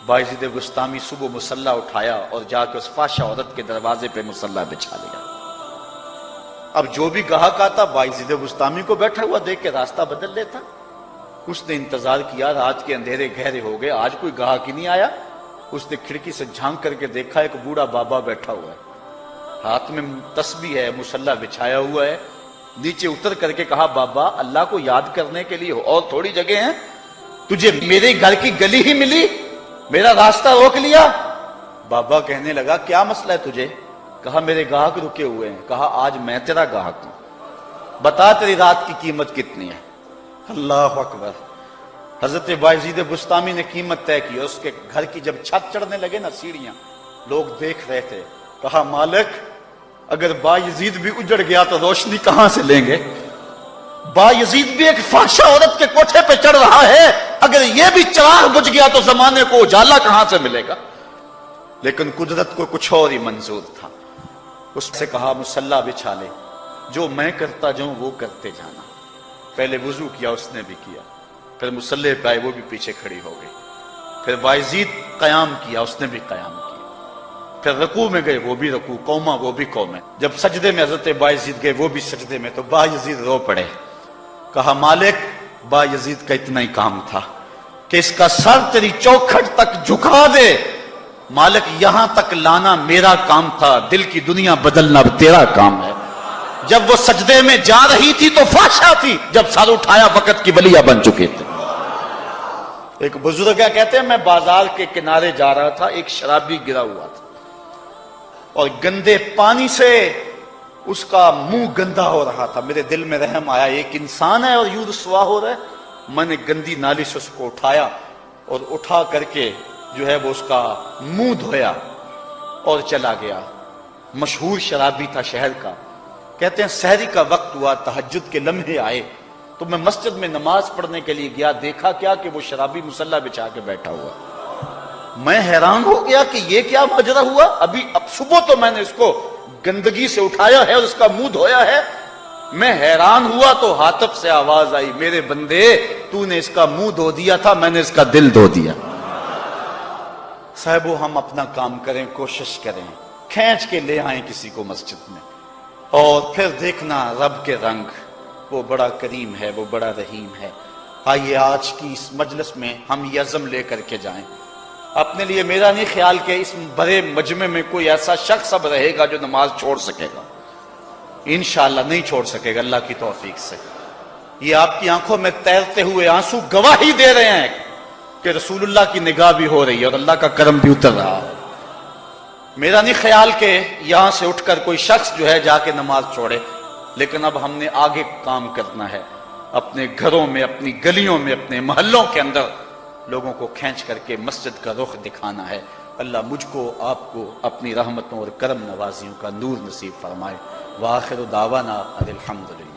بایزید بسطامی صبح مصلی اٹھایا اور جا کے اس فاحشہ عورت کے دروازے پہ مصلی بچھا لیا۔ اب جو بھی گاہک آتا بایزید بسطامی کو بیٹھا ہوا دیکھ کے راستہ بدل لیتا۔ اس نے انتظار کیا، رات کے اندھیرے گہرے ہو گئے، آج کوئی گاہک ہی نہیں آیا۔ اس نے کھڑکی سے جھانک کر کے دیکھا ایک بوڑھا بابا بیٹھا ہوا ہے، ہاتھ میں تسبیح ہے، مصلی بچھایا ہوا ہے۔ نیچے اتر کر کے کہا بابا اللہ کو یاد کرنے کے لیے اور تھوڑی جگہ ہیں، تجھے میرے گھر کی گلی ہی ملی، میرا راستہ روک لیا۔ بابا کہنے لگا کیا مسئلہ ہے تجھے؟ کہا میرے گاہک رکے ہوئے ہیں۔ کہا آج میں تیرا گاہک ہوں، بتا تیری رات کی قیمت کتنی ہے؟ اللہ اکبر۔ حضرت بایزید بسطامی نے قیمت طے کی، اور اس کے گھر کی جب چھت چڑھنے لگے نا سیڑھیاں، لوگ دیکھ رہے تھے۔ کہا مالک اگر بایزید بھی اجڑ گیا تو روشنی کہاں سے لیں گے؟ بایزید بھی ایک فاحشہ عورت کے کوٹھے پہ چڑھ رہا ہے، اگر یہ بھی چراغ بجھ گیا تو زمانے کو اجالا کہاں سے ملے گا؟ لیکن قدرت کو کچھ اور ہی منظور تھا۔ اس سے کہا مصلی بچھا لے، جو میں کرتا جاؤں وہ کرتے جانا۔ پہلے وضو کیا، اس نے بھی کیا، پھر مصلی پہ آئے، وہ بھی پیچھے کھڑی ہو گئی۔ پھر بایزید قیام کیا، اس نے بھی قیام کیا۔ پھر رکوع میں گئے، وہ بھی رکوع، قوما وہ بھی قوم ہے۔ جب سجدے میں حضرت بایزید گئے، وہ بھی سجدے میں، تو بایزید رو پڑے۔ کہا مالک بایزید کا اتنا ہی کام تھا کہ اس کا سر تیری چوکھٹ تک جھکا دے۔ مالک یہاں تک لانا میرا کام تھا، دل کی دنیا بدلنا اب تیرا کام ہے۔ جب وہ سجدے میں جا رہی تھی تو فحشہ تھی، جب سر اٹھایا وقت کی ولیہ بن چکے تھے۔ ایک بزرگ کہتے ہیں میں بازار کے کنارے جا رہا تھا، ایک شرابی گرا ہوا تھا اور گندے پانی سے اس کا منہ گندا ہو رہا تھا۔ میرے دل میں رحم آیا، ایک انسان ہے اور یوں رسوا ہو رہا ہے۔ میں نے گندی نالی سے اس کو اٹھایا اور اٹھا کر کے جو ہے وہ اس کا منہ دھویا اور چلا گیا۔ مشہور شرابی تھا شہر کا۔ کہتے ہیں سحری کا وقت ہوا، تہجد کے لمحے آئے تو میں مسجد میں نماز پڑھنے کے لیے گیا، دیکھا کیا کہ وہ شرابی مصلی بچھا کے بیٹھا ہوا۔ میں حیران ہو گیا کہ یہ کیا ماجرا ہوا، اب صبح تو میں نے اس کو گندگی سے اٹھایا ہے اور اس کا منہ دھویا ہے۔ میں حیران ہوا تو حاطب سے آواز آئی میرے بندے تو نے اس کا منہ دھو دیا تھا، میں نے اس کا دل دھو دیا۔ صاحبو ہم اپنا کام کریں، کوشش کریں، کھینچ کے لے آئیں کسی کو مسجد میں، اور پھر دیکھنا رب کے رنگ، وہ بڑا کریم ہے، وہ بڑا رحیم ہے۔ آئیے آج کی اس مجلس میں ہم یہ عزم لے کر کے جائیں۔ اپنے لیے میرا نہیں خیال کہ اس بڑے مجمع میں کوئی ایسا شخص اب رہے گا جو نماز چھوڑ سکے گا، انشاءاللہ نہیں چھوڑ سکے گا اللہ کی توفیق سے۔ یہ آپ کی آنکھوں میں تیرتے ہوئے آنسو گواہی دے رہے ہیں کہ رسول اللہ کی نگاہ بھی ہو رہی ہے اور اللہ کا کرم بھی اتر رہا ہے۔ میرا نہیں خیال کہ یہاں سے اٹھ کر کوئی شخص جو ہے جا کے نماز چھوڑے، لیکن اب ہم نے آگے کام کرنا ہے، اپنے گھروں میں، اپنی گلیوں میں، اپنے محلوں کے اندر لوگوں کو کھینچ کر کے مسجد کا رخ دکھانا ہے۔ اللہ مجھ کو آپ کو اپنی رحمتوں اور کرم نوازیوں کا نور نصیب فرمائے۔ وآخر دعوانا ان الحمدللہ۔